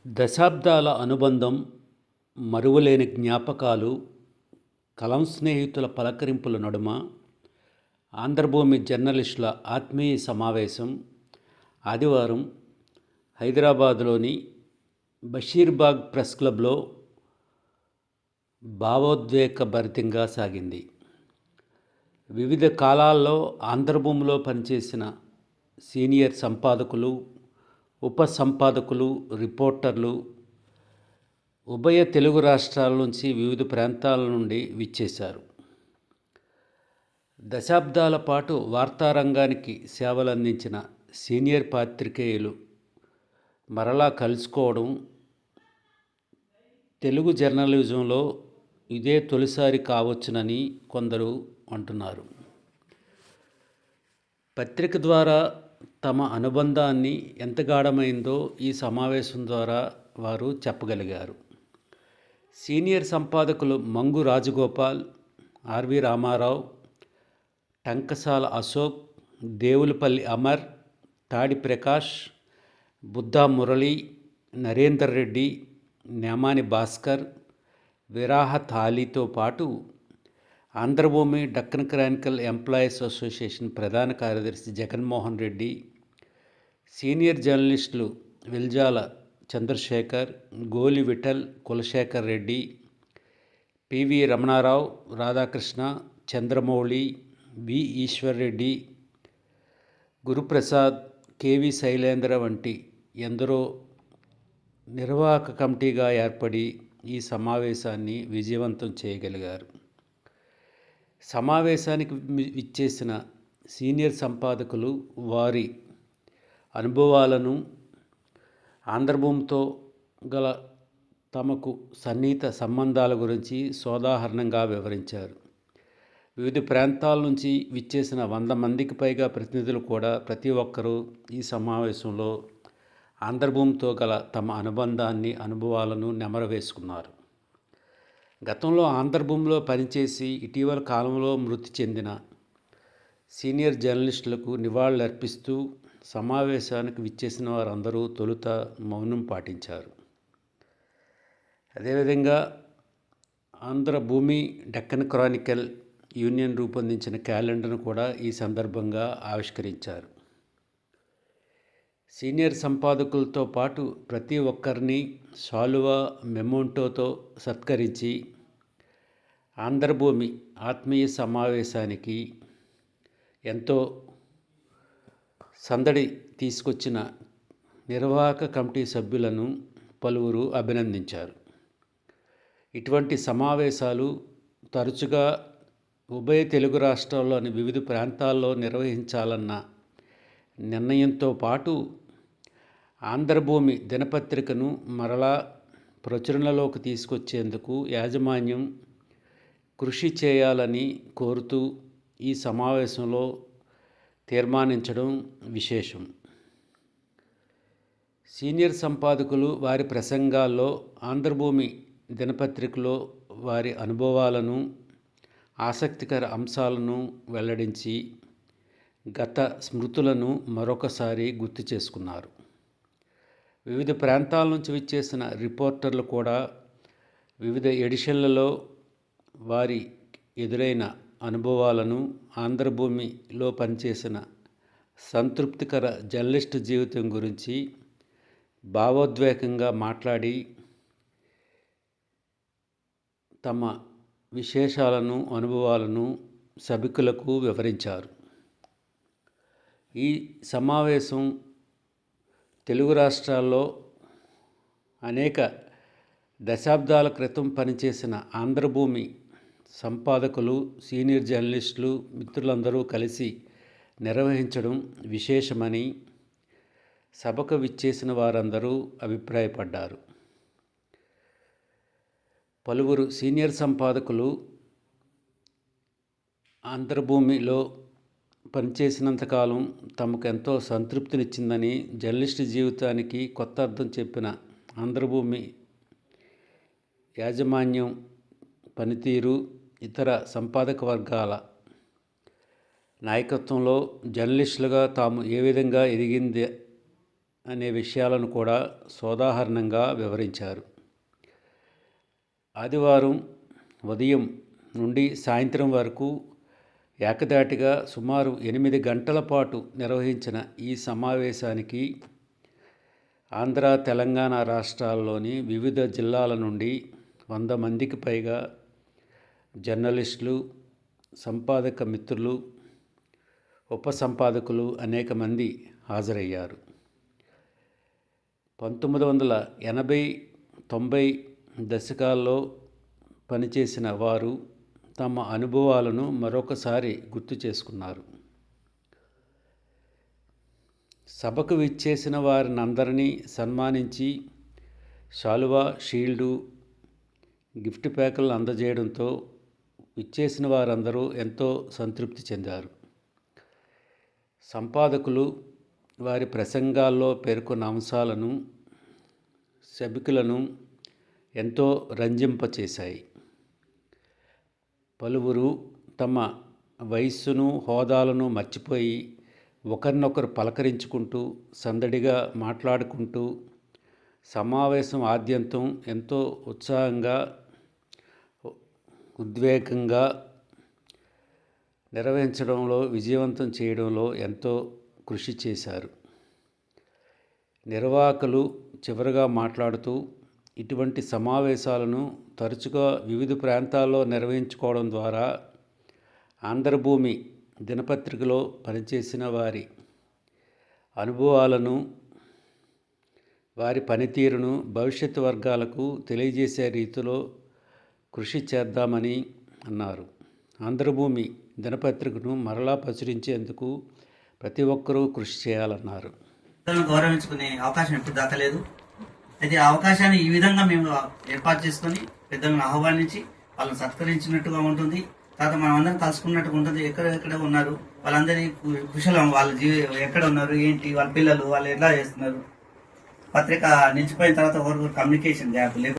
దశాబ్దాల అనుబంధం, మరువలేని జ్ఞాపకాలు, కలం స్నేహితుల పలకరింపుల నడుమ ఆంధ్రభూమి జర్నలిస్టుల ఆత్మీయ సమావేశం ఆదివారం హైదరాబాదులోని బషీర్బాగ్ ప్రెస్ క్లబ్లో భావోద్వేగభరితంగా సాగింది. వివిధ కాలాల్లో ఆంధ్రభూమిలో పనిచేసిన సీనియర్ సంపాదకులు, ఉప సంపాదకులు, రిపోర్టర్లు ఉభయ తెలుగు రాష్ట్రాల నుంచి వివిధ ప్రాంతాల నుండి విచ్చేశారు. దశాబ్దాల పాటు వార్తారంగానికి సేవలందించిన సీనియర్ పాత్రికేయులు మరలా కలుసుకోవడం తెలుగు జర్నలిజంలో ఇదే తొలిసారి కావచ్చునని కొందరు అంటున్నారు. పత్రిక ద్వారా తమ అనుబంధాన్ని ఎంత గాఢమైందో ఈ సమావేశం ద్వారా వారు చెప్పగలిగారు. సీనియర్ సంపాదకులు మంగు రాజగోపాల్, ఆర్వి రామారావు, టంకసాల అశోక్, దేవులపల్లి అమర్, తాడి ప్రకాష్, బుద్ధా మురళి, నరేందర్ రెడ్డి, నేమాని భాస్కర్, విరాహత్ అలీతో పాటు Andhra Bhoomi Deccan Chronicle employees association ప్రధాన కార్యదర్శి జగన్మోహన్ రెడ్డి, సీనియర్ జర్నలిస్టులు వెల్జాల చంద్రశేఖర్, గోలి విఠల్, కులశేఖర్ రెడ్డి, పివి రమణారావు, రాధాకృష్ణ, చంద్రమౌళి, వి ఈశ్వర్రెడ్డి, గురుప్రసాద్, కెవి శైలేంద్ర వంటి ఎందరో నిర్వాహక కమిటీగా ఏర్పడి ఈ సమావేశాన్ని విజయవంతం చేయగలిగారు. సమావేశానికి విచ్చేసిన సీనియర్ సంపాదకులు వారి అనుభవాలను, ఆంధ్రభూమితో గల తమకు సన్నిహిత సంబంధాల గురించి సోదాహరణంగా వివరించారు. వివిధ ప్రాంతాల నుంచి విచ్చేసిన 100 మందికి పైగా ప్రతినిధులు కూడా ప్రతి ఒక్కరూ ఈ సమావేశంలో ఆంధ్రభూమితో గల తమ అనుబంధాన్ని, అనుభవాలను నెమరవేసుకున్నారు. గతంలో ఆంధ్రభూమిలో పనిచేసి ఇటీవల కాలంలో మృతి చెందిన సీనియర్ జర్నలిస్టులకు నివాళులర్పిస్తూ సమావేశానికి విచ్చేసిన వారందరూ తొలుత మౌనం పాటించారు. అదేవిధంగా ఆంధ్రభూమి డక్కన్ క్రానికల్ యూనియన్ రూపొందించిన క్యాలెండర్ను కూడా ఈ సందర్భంగా ఆవిష్కరించారు. సీనియర్ సంపాదకులతో పాటు ప్రతి ఒక్కరిని శాలువా, మెమోంటోతో సత్కరించి ఆంధ్రభూమి ఆత్మీయ సమావేశానికి ఎంతో సందడి తీసుకొచ్చిన నిర్వాహక కమిటీ సభ్యులను పలువురు అభినందించారు. ఇటువంటి సమావేశాలు తరచుగా ఉభయ తెలుగు రాష్ట్రాల్లోని వివిధ ప్రాంతాల్లో నిర్వహించాలన్న నిర్ణయంతో పాటు ఆంధ్రభూమి దినపత్రికను మరలా ప్రచురణలోకి తీసుకొచ్చేందుకు యాజమాన్యం కృషి చేయాలని కోరుతూ ఈ సమావేశంలో తీర్మానించడం విశేషం. సీనియర్ సంపాదకులు వారి ప్రసంగాల్లో ఆంధ్రభూమి దినపత్రికలో వారి అనుభవాలను, ఆసక్తికర అంశాలను వెల్లడించి గత స్మృతులను మరొకసారి గుర్తు చేసుకున్నారు. వివిధ ప్రాంతాల నుంచి విచ్చేసిన రిపోర్టర్లు కూడా వివిధ ఎడిషన్లలో వారి ఎదురైన అనుభవాలను, ఆంధ్రభూమిలో పనిచేసిన సంతృప్తికర జర్నలిస్టు జీవితం గురించి భావోద్వేగంగా మాట్లాడి తమ విశేషాలను, అనుభవాలను సభికులకు వివరించారు. ఈ సమావేశం తెలుగు రాష్ట్రాల్లో అనేక దశాబ్దాల క్రితం పనిచేసిన ఆంధ్రభూమి సంపాదకులు, సీనియర్ జర్నలిస్టులు, మిత్రులందరూ కలిసి నిర్వహించడం విశేషమని సభకు విచ్చేసిన వారందరూ అభిప్రాయపడ్డారు. పలువురు సీనియర్ సంపాదకులు ఆంధ్రభూమిలో పనిచేసినంతకాలం తమకు ఎంతో సంతృప్తినిచ్చిందని, జర్నలిస్టు జీవితానికి కొత్త అర్థం చెప్పిన ఆంధ్రభూమి యాజమాన్యం పనితీరు, ఇతర సంపాదక వర్గాల నాయకత్వంలో జర్నలిస్టులుగా తాము ఏ విధంగా ఎదిగింది అనే విషయాలను కూడా సోదాహరణంగా వివరించారు. ఆదివారం ఉదయం నుండి సాయంత్రం వరకు ఏకధాటిగా సుమారు 8 గంటల పాటు నిర్వహించిన ఈ సమావేశానికి ఆంధ్ర, తెలంగాణ రాష్ట్రాల్లోని వివిధ జిల్లాల నుండి 100 మందికి పైగా జర్నలిస్టులు, సంపాదక మిత్రులు, ఉపసంపాదకులు అనేక మంది హాజరయ్యారు. 1980-90 దశకాల్లో పనిచేసిన వారు తమ అనుభవాలను మరొకసారి గుర్తు చేసుకున్నారు. సభకు విచ్చేసిన వారినందరినీ సన్మానించి శాలువా, షీల్డు, గిఫ్ట్ ప్యాకులను అందజేయడంతో విచ్చేసిన వారందరూ ఎంతో సంతృప్తి చెందారు. సంపాదకులు వారి ప్రసంగాల్లో పేర్కొన్న అంశాలను సభికులను ఎంతో రంజింపచేశాయి. పలువురు తమ వయస్సును, హోదాలను మర్చిపోయి ఒకరినొకరు పలకరించుకుంటూ, సందడిగా మాట్లాడుకుంటూ సమావేశం ఆద్యంతం ఎంతో ఉత్సాహంగా, ఉద్వేగంగా నిర్వహించడంలో, విజయవంతం చేయడంలో ఎంతో కృషి చేశారు. నిర్వాహకులు చివరగా మాట్లాడుతూ, ఇటువంటి సమావేశాలను తరచుగా వివిధ ప్రాంతాల్లో నిర్వహించుకోవడం ద్వారా ఆంధ్రభూమి దినపత్రికలో పనిచేసిన వారి అనుభవాలను, వారి పనితీరును భవిష్యత్తు వర్గాలకు తెలియజేసే రీతిలో కృషి చేద్దామని అన్నారు. ఆంధ్రభూమి దినపత్రికను మరలా ప్రచురించేందుకు ప్రతి ఒక్కరూ కృషి చేయాలన్నారు. గౌరవించుకునే అవకాశం ఎప్పుడు దక్కలేదు. అయితే ఆ అవకాశాన్ని ఈ విధంగా మేము ఏర్పాటు చేసుకొని పెద్దలను ఆహ్వానించి వాళ్ళని సత్కరించినట్టుగా ఉంటుంది. తర్వాత మనం అందరం కలుసుకున్నట్టుగా ఉంటుంది. ఎక్కడెక్కడ ఉన్నారు వాళ్ళందరి కుశలం, వాళ్ళ ఎక్కడ ఉన్నారు, ఏంటి, వాళ్ళ పిల్లలు వాళ్ళు ఎట్లా చేస్తున్నారు. పత్రిక నిలిచిపోయిన తర్వాత ఒకరికొకరు కమ్యూనికేషన్ గ్యాప్ లేదు.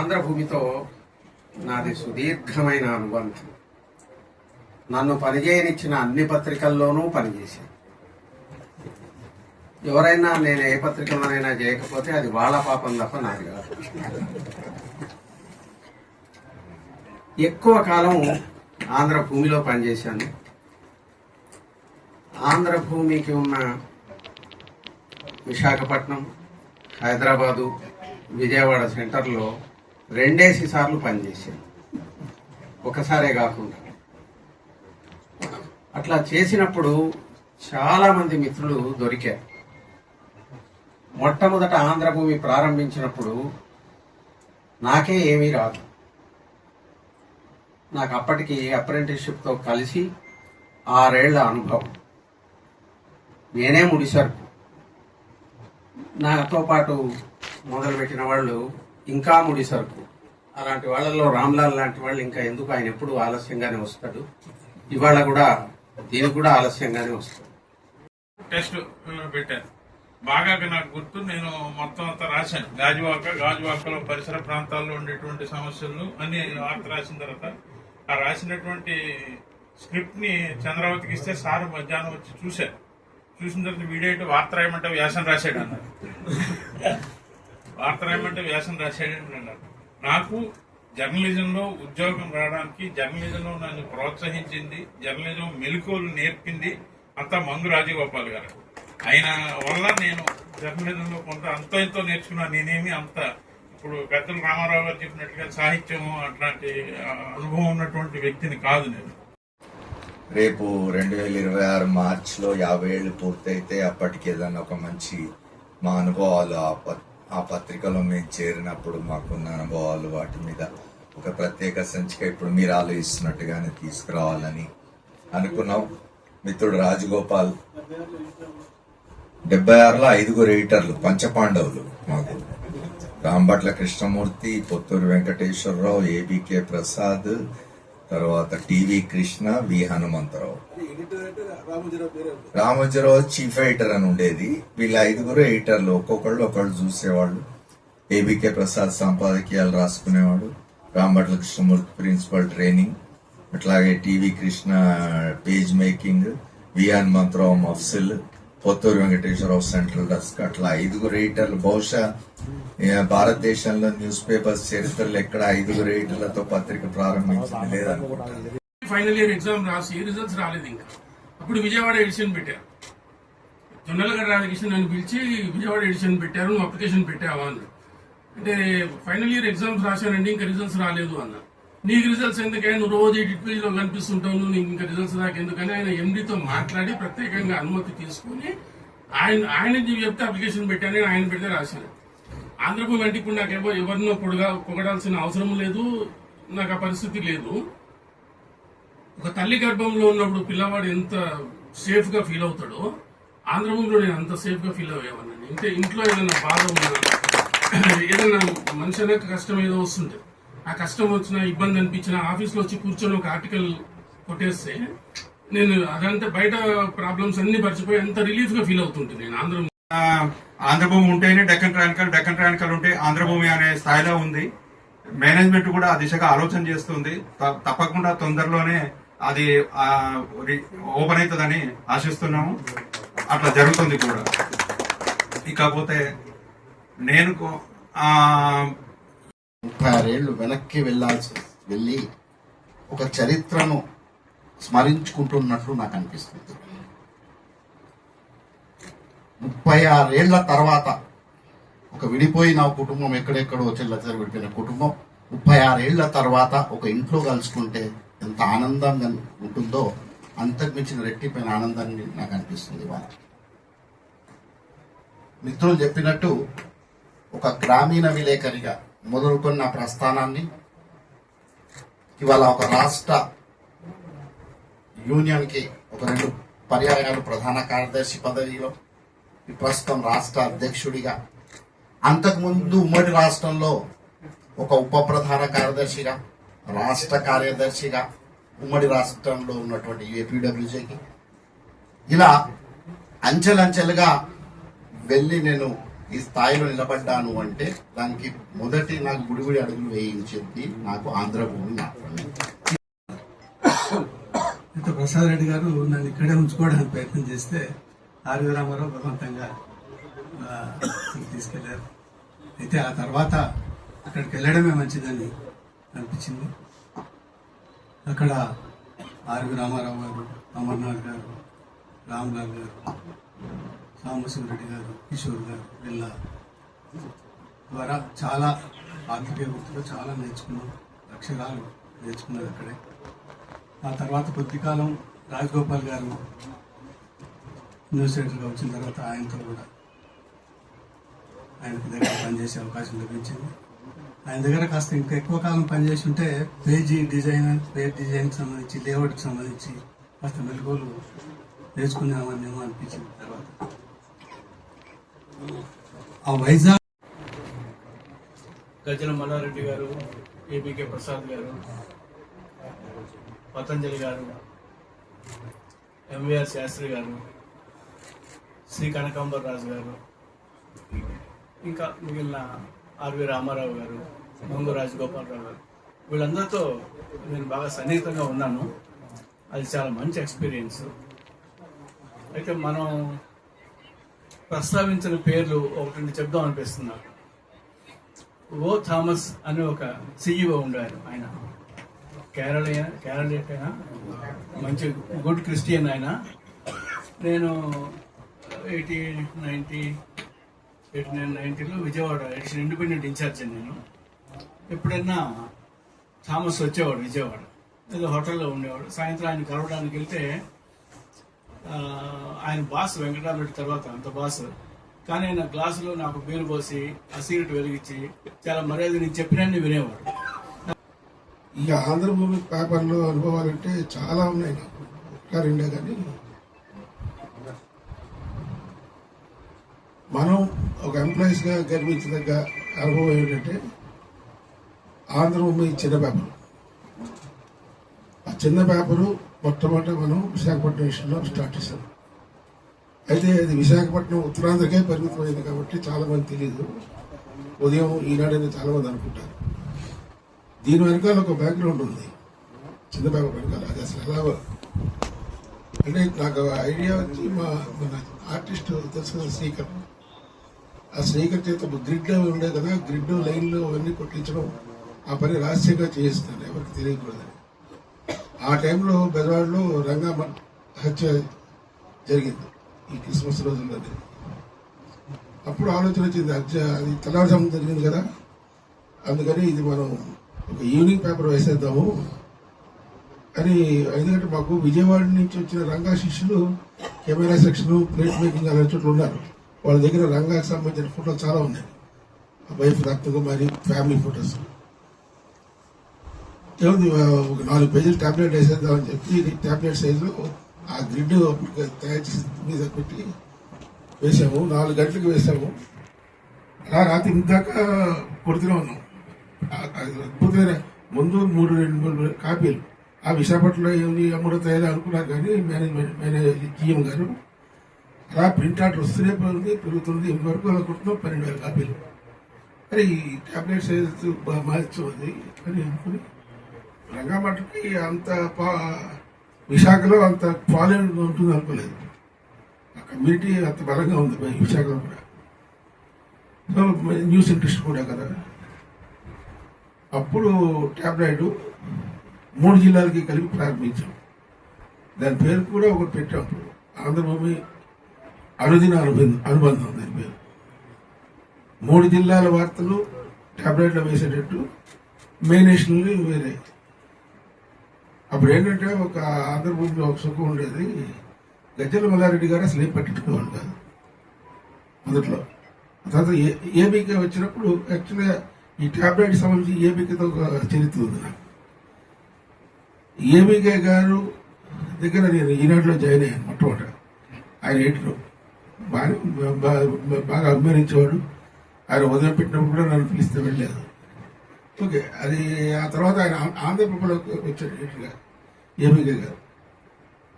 ఆంధ్రభూమితో నాది సుదీర్ఘమైన అనుబంధం. నన్ను పనిచేయనిచ్చిన అన్ని పత్రికల్లోనూ పనిచేశాను. ఎవరైనా నేను ఏ పత్రికలోనైనా చేయకపోతే అది వాళ్ళ పాపం తప్ప నాది కాదు. ఎక్కువ కాలం ఆంధ్రభూమిలో పనిచేశాను. ఆంధ్రభూమికి ఉన్న విశాఖపట్నం, హైదరాబాదు, విజయవాడ సెంటర్లో 2 సార్లు పనిచేశాను, ఒకసారే కాకుండా. అట్లా చేసినప్పుడు చాలా మంది మిత్రులు దొరికారు. మొట్టమొదట ఆంధ్రభూమి ప్రారంభించినప్పుడు నాకే ఏమీ రాదు. నాకు అప్పటికి అప్రెంటిస్షిప్తో కలిసి 6 ఏళ్ల అనుభవం. నేనే ముడిసరుకు. నాతో పాటు మొదలుపెట్టిన వాళ్ళు ఇంకా ముడిసరుకు. అలాంటి వాళ్ళలో రామ్లాల్ లాంటి వాళ్ళు ఇంకా ఎందుకు, ఆయన ఎప్పుడు ఆలస్యంగానే వస్తాడు. ఇవాళ కూడా దీనికి కూడా ఆలస్యంగానే వస్తాడు. టెస్ట్ పెట్టాను. బాగా నాకు గుర్తు, నేను మొత్తం అంతా రాశాను. గాజువాకలో పరిసర ప్రాంతాల్లో ఉండేటువంటి సమస్యలు అన్ని వార్త రాసిన తర్వాత ఆ రాసినటువంటి స్క్రిప్ట్ ని చంద్రావతికి ఇస్తే సార్ మధ్యాహ్నం వచ్చి చూశారు. చూసిన తర్వాత వీడేంటి వార్త రాయమంటే వ్యాసం రాశాడు అన్నారు. వార్త రాయమంటే వ్యాసం రాశాడని అన్నారు. నాకు జర్నలిజంలో ఉద్యోగం రావడానికి, జర్నలిజంలో నన్ను ప్రోత్సహించింది, జర్నలిజం మెలకువలు నేర్పింది అంతా మంగు రాజగోపాల్ గారు. ఆయన వల్ల నేను జర్నలిజంలో కొంత అంతో ఎంతో నేర్చుకున్నాను. నేనేమి అంత ఇప్పుడు పెద్దలు రామారావు గారు చెప్పినట్టుగా సాహిత్యము అట్లాంటి అనుభవం ఉన్నటువంటి వ్యక్తిని కాదు నేను. రేపు 2026 మార్చిలో 50 ఏళ్ళు పూర్తయితే అప్పటికి ఏదైనా ఒక మంచి మా అనుభవాలు ఆ పత్రికలో మేము చేరినప్పుడు మాకున్న అనుభవాలు వాటి మీద ఒక ప్రత్యేక సంచిక ఇప్పుడు మీరు ఆలోచిస్తున్నట్టుగానే తీసుకురావాలని అనుకున్నాం. మిత్రుడు రాజగోపాల్ 76లో 5 ఎడిటర్లు, పంచపాండవులు మాకు. రాంభట్ల కృష్ణమూర్తి, పొత్తూరు వెంకటేశ్వరరావు, ఏబికే ప్రసాద్, తర్వాత TV Krishna, V Hanumantharao. Ramojirao chief editor అని ఉండేది. వీళ్ళ 5 ఎడిటర్లు, ఒకళ్ళు చూసేవాళ్ళు. ఏబికే ప్రసాద్ సంపాదకీయాలు రాసుకునేవాడు, రాంభట్ల కృష్ణమూర్తి ప్రిన్సిపల్ ట్రైనింగ్, అట్లాగే TV Krishna page making, V Hanumantharao mofussil, Potturu Venkateswararao central desk అట్లా 5 ఎడిటర్లు. బహుశా భారతదేశంలో న్యూస్ పేపర్స్ చరిత్రలో ఎక్కడ 5 ఎడిటర్లతో పత్రిక ప్రారంభించింది లేదనుకుంటాను. ఫైనల్ ఇయర్ ఎగ్జామ్ రాసి రిజల్ట్స్ రాలేదు ఇంకా. అప్పుడు విజయవాడ ఎడిషన్ పెట్టారు. జొన్నలగడ్డ రాధాకృష్ణ నన్ను పిలిచి విజయవాడ ఎడిషన్ పెట్టారు, నువ్వు అప్లికేషన్ పెట్టావా అన్న. అంటే ఫైనల్ ఇయర్ ఎగ్జామ్స్ రాశానండి, ఇంకా రిజల్ట్స్ రాలేదు అన్న. నీకు రిజల్ట్స్ ఎందుకని, నువ్వు రోజు ఎడిట్ పేజ్ లో కనిపిస్తుంటావు, నువ్వు నీకు ఇంకా రిజల్ట్స్ దాకా ఎందుకని ఆయన ఎండీతో మాట్లాడి ప్రత్యేకంగా అనుమతి తీసుకుని ఆయన చెప్తే అప్లికేషన్ పెట్టాను, ఆయన పెడితే రాశాను. ఆంధ్రభూమి అంటే ఇప్పుడు నాకు ఎవరినో పొగడాల్సిన అవసరం లేదు, నాకు ఆ పరిస్థితి లేదు. ఒక తల్లి గర్భంలో ఉన్నప్పుడు పిల్లవాడు ఎంత సేఫ్ గా ఫీల్ అవుతాడో ఆంధ్రభూమిలో నేను అంత సేఫ్ గా ఫీల్ అయ్యేవాడిని. ఇంకా ఇంట్లో ఏదైనా బాధ ఉన్నా, ఏదైనా మనిషి అనేది కష్టం ఏదో వస్తుంది, ఆ కష్టం వచ్చినా ఇబ్బంది అనిపించినా ఆఫీస్లో వచ్చి కూర్చొని ఒక ఆర్టికల్ కొట్టేస్తే నేను అదంతా బయట ప్రాబ్లమ్స్ అన్ని మర్చిపోయి అంత రిలీఫ్ గా ఫీల్ అవుతుంటుంది నేను. ఆంధ్రభూమి ఉంటేనే డెక్కన్ ట్రానికల్ ఉంటే ఆంధ్రభూమి అనే స్థాయిలో ఉంది. మేనేజ్మెంట్ కూడా ఆ దిశగా ఆలోచన చేస్తుంది. తప్పకుండా తొందరలోనే అది ఓపెన్ అవుతుందని ఆశిస్తున్నాము. అట్లా జరుగుతుంది కూడా. ఇకపోతే నేను 36 ఏళ్లు వెనక్కి వెళ్ళి ఒక చరిత్రను స్మరించుకుంటున్నట్లు నాకు అనిపిస్తుంది. 36 ఏళ్ల తర్వాత ఒక విడిపోయిన కుటుంబం, ఎక్కడెక్కడో చెల్లచెర విడిపోయిన కుటుంబం 36 ఏళ్ల తర్వాత ఒక ఇంట్లో కలుసుకుంటే ఎంత ఆనందంగా ఉంటుందో అంతకు మించిన రెట్టిపోయిన ఆనందాన్ని నాకు అనిపిస్తుంది. ఇవాళ మిత్రులు చెప్పినట్టు ఒక గ్రామీణ విలేకరిగా మొదలుకున్న ప్రస్థానాన్ని ఇవాళ ఒక రాష్ట్ర యూనియన్కి ఒక 2 పర్యాయాలు ప్రధాన కార్యదర్శి పదవిలో, ప్రస్తుతం రాష్ట్ర అధ్యక్షుడిగా, అంతకుముందు ఉమ్మడి రాష్ట్రంలో ఒక ఉప ప్రధాన కార్యదర్శిగా, రాష్ట్ర కార్యదర్శిగా ఉమ్మడి రాష్ట్రంలో ఉన్నటువంటి ఏపీడబ్ల్యూజేకి ఇలా అంచెలంచెలుగా వెళ్ళి నేను ఈ స్థాయిలో నిలబడ్డాను అంటే దానికి మొదటి నాకు గుడిగుడి అడుగులు వేయించింది నాకు ఆంధ్రభూమి మాత్రమే. ప్రసాద్ రెడ్డి గారు నన్ను ఇక్కడే ఉంచుకోవడానికి ప్రయత్నం చేస్తే ఆర్వి రామారావు బలవంతంగా తీసుకెళ్లారు. అయితే ఆ తర్వాత అక్కడికి వెళ్ళడమే మంచిదని అనిపించింది. అక్కడ ఆర్వి రామారావు గారు, అమర్నాథ్ గారు, రామ్లాల్ గారు, సాంబశివరెడ్డి గారు, కిషోర్ గారు వీళ్ళ ద్వారా చాలా ఆర్థిక వృత్తిలో చాలా నేర్చుకున్నాం, అక్షరాలు నేర్చుకున్నది అక్కడే. ఆ తర్వాత కొద్దికాలం రాజగోపాల్ గారు న్యూస్ ఎడిటర్గా వచ్చిన తర్వాత ఆయనతో కూడా ఆయనకు దగ్గర పనిచేసే అవకాశం లభించింది. ఆయన దగ్గర కాస్త ఇంకా ఎక్కువ కాలం పనిచేసి ఉంటే పేజ్ డిజైన్కి సంబంధించి, లేఅవుట్కి సంబంధించి కాస్త మెలకువలు నేర్చుకున్నామనేమో అనిపించింది. తర్వాత ఆ వైజాగ్ గజ్జల మల్లారెడ్డి గారు, ఏబీకే ప్రసాద్ గారు, పతంజలి గారు, ఎంవీఆర్ శాస్త్రి గారు, శ్రీ కనకాంబరరాజు గారు, ఇంకా మిగిలిన ఆర్వి రామారావు గారు, మంగు రాజగోపాలరావు గారు, వీళ్ళందరితో నేను బాగా సన్నిహితంగా ఉన్నాను. అది చాలా మంచి ఎక్స్పీరియన్స్. అయితే మనం ప్రస్తావించిన పేర్లు 1-2 చెప్దాం అనిపిస్తున్నారు. ఓ థామస్ అని ఒక సిఇఓ ఉండారు. ఆయన కేరళ మంచి గుడ్ క్రిస్టియన్. ఆయన నేను 89-90లో విజయవాడ ఎడిషన్ ఇండిపెండెంట్ ఇన్ఛార్జ్. నేను ఎప్పుడైనా థామస్ వచ్చేవాడు విజయవాడ, ఏదో హోటల్లో ఉండేవాడు. సాయంత్రం ఆయన కలవడానికి వెళ్తే ఆయన బాస్ వెంకటరామరెడ్డి తర్వాత అంత బాస్, కానీ ఆయన గ్లాసులో నాకు బీరు పోసి ఆ సిగరెట్ వెలిగించి చాలా మర్యాద నేను చెప్పినన్ని వినేవాడు. ఈ ఆంధ్రభూమి పేపర్లో అనుభవాలంటే చాలా ఉన్నాయి నాకు, 1-2 కానీ మనం ఒక ఎంప్లాయీస్గా గర్వించదగ్గ అనుభవం ఏంటంటే ఆంధ్రభూమి చిన్న పేపర్. ఆ చిన్న పేపరు మొట్టమొదటి మనం విశాఖపట్నం విషయంలో స్టార్ట్ చేశాం. అయితే అది విశాఖపట్నం ఉత్తరాంధ్రకే పరిమితమైంది కాబట్టి చాలా మంది తెలియదు. ఉదయం ఈనాడని చాలా మంది అనుకుంటారు. దీని వెనకాల ఒక బ్యాక్గ్రౌండ్ ఉంది, చిన్న పేపర్ వెనకాల. అది అసలు ఎలా అంటే నాకు ఐడియా వచ్చి మన ఆర్టిస్ట్ తెలుసు కదా శ్రీకర్, ఆ శ్రీకర్ చేత గ్రిడ్ ఉండే కదా, గ్రిడ్ లైన్లు అవన్నీ కొట్టించడం, ఆ పని రహస్యంగా చేయిస్తాను, ఎవరికి తెలియకూడదని. ఆ టైంలో బెజవాడలో రంగా హత్య జరిగింది ఈ క్రిస్మస్ రోజుల్లోనే. అప్పుడు ఆలోచన వచ్చింది, అది తెల్లవారుజామున జరిగింది కదా, అందుకని ఇది మనం ఒక ఈవినింగ్ పేపర్ వేసేద్దాము అని. ఎందుకంటే మాకు విజయవాడ నుంచి వచ్చిన రంగా శిష్యులు కెమెరా సెక్షన్, ప్లేట్ మేకింగ్ అలాంటి చోట్ల ఉన్నారు. వాళ్ళ దగ్గర రంగాకి సంబంధించిన ఫోటోలు చాలా ఉన్నాయి, వైఫ్ రత్నకుమారి ఫ్యామిలీ ఫొటోస్. ఏముంది, ఒక 4 పేజీలు టాబ్లెట్ వేసేద్దామని చెప్పి టాబ్లెట్ సైజులో ఆ గ్రిడ్ తయారు చేసి మీద పెట్టి వేసాము. 4 గంటలకు వేసాము. అలా రాత్రి ఇందాక కొడుతూనే ఉన్నాం. అద్భుతమైన ముందు 2-3 కాపీలు ఆ విశాఖపట్నంలో ఏమి అమృతయ్యాలి అనుకున్నారు, కానీ మేనేజ్ జీఎం గారు అలా ప్రింట్ ఆర్డర్ వస్తూనే పెరుగుతుంది. ఇంతవరకు అలా కొడుతున్నాం 12,000 కాపీలు. మరి ఈ టాబ్లెట్ సైజ్ మార్చింది అని అనుకుని రంగమఠకి అంత విశాఖలో అంత ఫాలోయింగ్ ఉంటుంది అనుకోలేదు. ఆ కమ్యూనిటీ అంత బలంగా ఉంది విశాఖలో కూడా. సో న్యూస్ ఇంట్రెస్ట్ కూడా కదా. అప్పుడు టాబ్లెట్ 3 జిల్లాలకి కలిపి ప్రారంభించాం. దాని పేరు కూడా ఒకటి పెట్టాం, ఆంధ్రభూమి అనుదిన అనుబంధం. దాని పేరు 3 జిల్లాల వార్తలు టాబ్లెట్లో వేసేటట్టు, మెయినేషన్లు వేరే. అప్పుడు ఏంటంటే ఒక ఆంధ్రభూమిలో ఒక సుఖం ఉండేది, గజ్జల మల్లారెడ్డి గారు అసలు ఏం పట్టించుకునేవాళ్ళు కాదు మొదట్లో. తర్వాత ఏబీకే వచ్చినప్పుడు యాక్చువల్గా ఈ టాబ్లెట్ సంబంధించి ఏబీకేతో ఒక చరిత్ర ఉంది నాకు. ఏబీకే గారు దగ్గర నేను ఈనాడులో జాయిన్ అయ్యాను మొట్టమొదట. ఆయన ఎడిటర్ బాగా అభిమానించేవాడు. ఆయన ఉదయం పెట్టినప్పుడు కూడా నన్ను పిలిస్తే వెళ్ళలేదు. ఓకే, అది ఆ తర్వాత ఆయన ఆంధ్రప్రభలోకి వచ్చాడు ఎడిటర్గా, ఏబీకే గారు.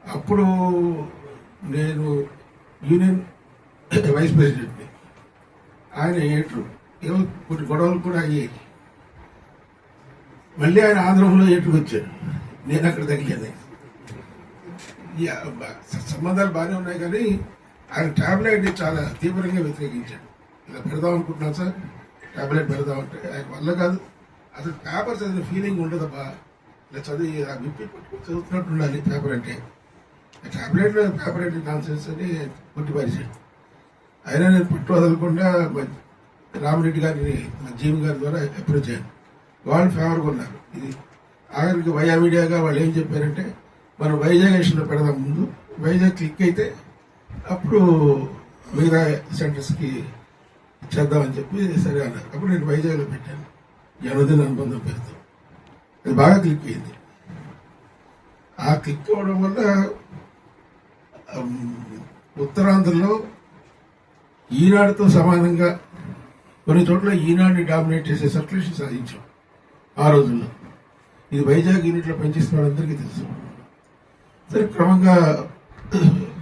అప్పుడు నేను యూనియన్ వైస్ ప్రెసిడెంట్ని, ఆయన ఎడిటర్. ఏమో కొన్ని గొడవలు కూడా అయ్యాయి. మళ్ళీ ఆయన ఆంధ్రప్రభలో ఎడిటర్కి వచ్చాడు, నేను అక్కడ తగిలేదు. సంబంధాలు బాగానే ఉన్నాయి, కానీ ఆయన టాబ్లెట్ చాలా తీవ్రంగా వ్యతిరేకించాడు. ఇలా పెడదాం అనుకుంటున్నాను సార్, టాబ్లెట్ పెడదామంటే ఆయన వల్ల కాదు, అసలు పేపర్ చదివిన ఫీలింగ్ ఉండదబ్బా, ఇలా చదివి విప్పి పట్టుకుని చదువుతున్నట్టు ఉండాలి పేపర్ అంటే. టాబ్లెట్లో పేపర్ అంటే నాన్ సెన్స్ అని కొట్టిపారేశాడు. అయినా నేను పట్టు వదలకుండా రామరెడ్డి గారిని జీవి గారి ద్వారా అప్రోచ్ అయ్యాను. వాళ్ళు ఫేవర్గా ఉన్నారు. ఇది ఆఖరికి వయా మీడియాగా వాళ్ళు ఏం చెప్పారంటే, మనం వైజాగ్ ఎడిషన్లో పెడదాం, ముందు వైజాగ్ క్లిక్ అయితే అప్పుడు మిగతా సెంటర్స్కి చేద్దామని చెప్పి సరే అన్నారు. అప్పుడు నేను వైజాగ్లో పెట్టాను అనుదిన అనుబంధం పేరుతో. అది బాగా క్లిక్ అయింది. ఆ క్లిక్ అవ్వడం వల్ల ఉత్తరాంధ్రలో ఈనాడుతో సమానంగా కొన్ని చోట్ల ఈనాడుని డామినేట్ చేసే సర్క్యులేషన్ సాధించాం ఆ రోజుల్లో. ఇది వైజాగ్ యూనిట్లో పనిచేసిన వాళ్ళందరికీ తెలుసు. సరే క్రమంగా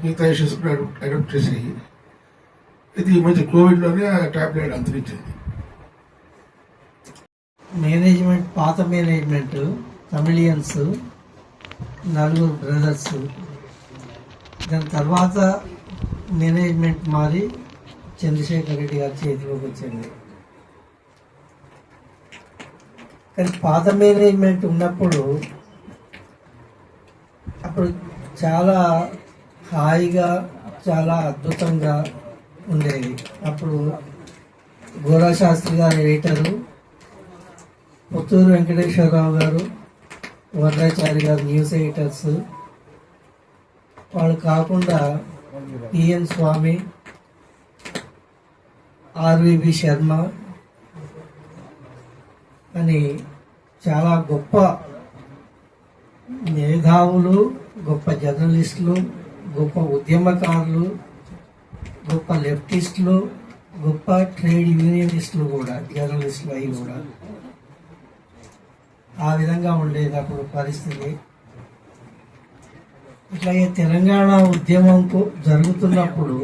మిగతా ఇష్యూస్ కూడా అడాప్ట్ చేసాయి. అయితే ఈ మధ్య కోవిడ్లోనే ఆ టాబ్లెట్ అంతరించింది. మేనేజ్మెంట్, పాత మేనేజ్మెంట్ తమిళియన్స్ 4 బ్రదర్స్. దాని తర్వాత మేనేజ్మెంట్ మారి చంద్రశేఖర్ రెడ్డి గారి చేతిలోకి వచ్చింది. కానీ పాత మేనేజ్మెంట్ ఉన్నప్పుడు అప్పుడు చాలా హాయిగా, చాలా అద్భుతంగా ఉండేది. అప్పుడు గోరా శాస్త్రి గారు ఎడిటరు, పుత్తూరు వెంకటేశ్వరరావు గారు, వరదాచారి గారు న్యూస్ ఎడిటర్స్. వాళ్ళు కాకుండా పిఎన్ స్వామి, ఆర్విబి శర్మ అని చాలా గొప్ప మేధావులు, గొప్ప జర్నలిస్టులు, గొప్ప ఉద్యమకారులు, గొప్ప లెఫ్టిస్టులు, గొప్ప ట్రేడ్ యూనియనిస్టులు కూడా, జర్నలిస్టులు అవి కూడా. ఆ విధంగా ఉండేది అప్పుడు పరిస్థితి. ఇట్లాగే తెలంగాణ ఉద్యమం జరుగుతున్నప్పుడు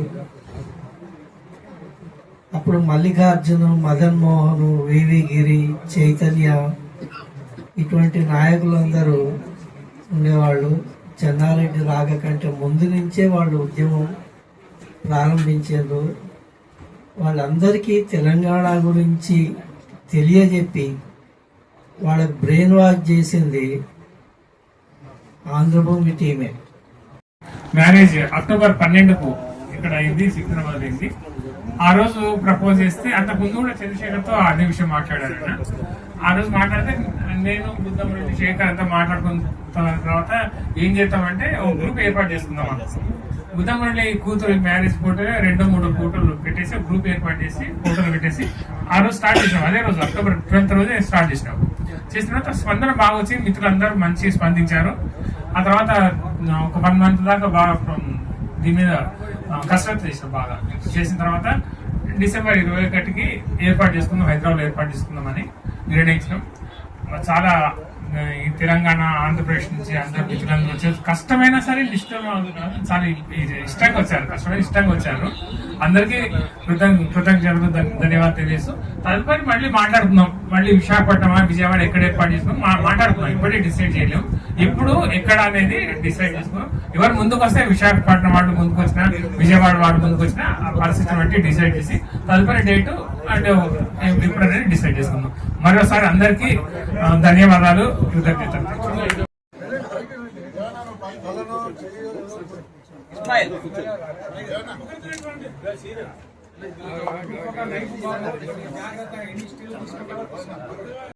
అప్పుడు మల్లికార్జును, మదన్ మోహన్, వివి గిరి, చైతన్య ఇటువంటి నాయకులందరూ ఉండేవాళ్ళు. చెన్నారెడ్డి రాక కంటే ముందు నుంచే వాళ్ళు ఉద్యమం ప్రారంభించారు. వాళ్ళందరికీ తెలంగాణ గురించి తెలియజెప్పి వాళ్ళ బ్రెయిన్ వాష్ చేసింది ఆంధ్రభూమి టీమే. మ్యారేజ్ అక్టోబర్ 12కు ఇక్కడ అయింది, సికింద్రాబాద్ అయింది. ఆ రోజు ప్రపోజ్ చేస్తే అంతకుముందు కూడా చంద్రశేఖర్తో అదే విషయం మాట్లాడారు. ఆ రోజు మాట్లాడితే నేను బుద్ధమరెడ్డి శేఖర్ అంతా మాట్లాడుకున్న తర్వాత ఏం చేద్దామంటే ఒక గ్రూప్ ఏర్పాటు చేసుకుందాం అన్న. బుద్ధమరెడ్డి కూతురు మ్యారేజ్ ఫోటోలు 2-3 ఫోటోలు పెట్టేసి గ్రూప్ ఏర్పాటు చేసి ఫోటోలు పెట్టేసి ఆ రోజు స్టార్ట్ చేసినాం. అదే రోజు అక్టోబర్ 12th రోజే స్టార్ట్ చేసినాం. చేసిన తర్వాత స్పందన బాగా వచ్చి మిత్రులందరూ మంచి స్పందించారు. ఆ తర్వాత ఒక 1 month దాకా బాగా దీని మీద కసరత్తు చేసాం. బాగా చేసిన తర్వాత డిసెంబర్ 21కి ఏర్పాటు చేసుకుందాం, హైదరాబాద్ ఏర్పాటు చేసుకుందామని నిర్ణయించినాం. చాలా ఈ తెలంగాణ ఆంధ్రప్రదేశ్ నుంచి అందరూ మిత్రులందరూ వచ్చారు. కష్టమైనా సరే చాలా ఇష్టంగా వచ్చారు, కష్టమైన ఇష్టంగా వచ్చారు. అందరికీ కృతజ్ఞతలు ధన్యవాదాలు తెలియజేస్తూ తదుపరి మళ్ళీ మాట్లాడుతున్నాం. మళ్ళీ విశాఖపట్నం విజయవాడ ఎక్కడ ఏర్పాటు చేసుకున్నాం మాట్లాడుతున్నాం. ఇప్పటికీ డిసైడ్ చేయలేము, ఎప్పుడు ఎక్కడ అనేది డిసైడ్ చేసుకున్నాం. ఎవరు ముందుకు వస్తే విశాఖపట్నం వాళ్ళు ముందుకు వచ్చినా విజయవాడ వాళ్ళు ముందుకు వచ్చినా ఆ పరిస్థితిని బట్టి డిసైడ్ చేసి తదుపరి డేటు అండ్ ఎప్పుడు అనేది డిసైడ్ చేసుకున్నాం. మరోసారి అందరికీ ధన్యవాదాలు, కృతజ్ఞతలు.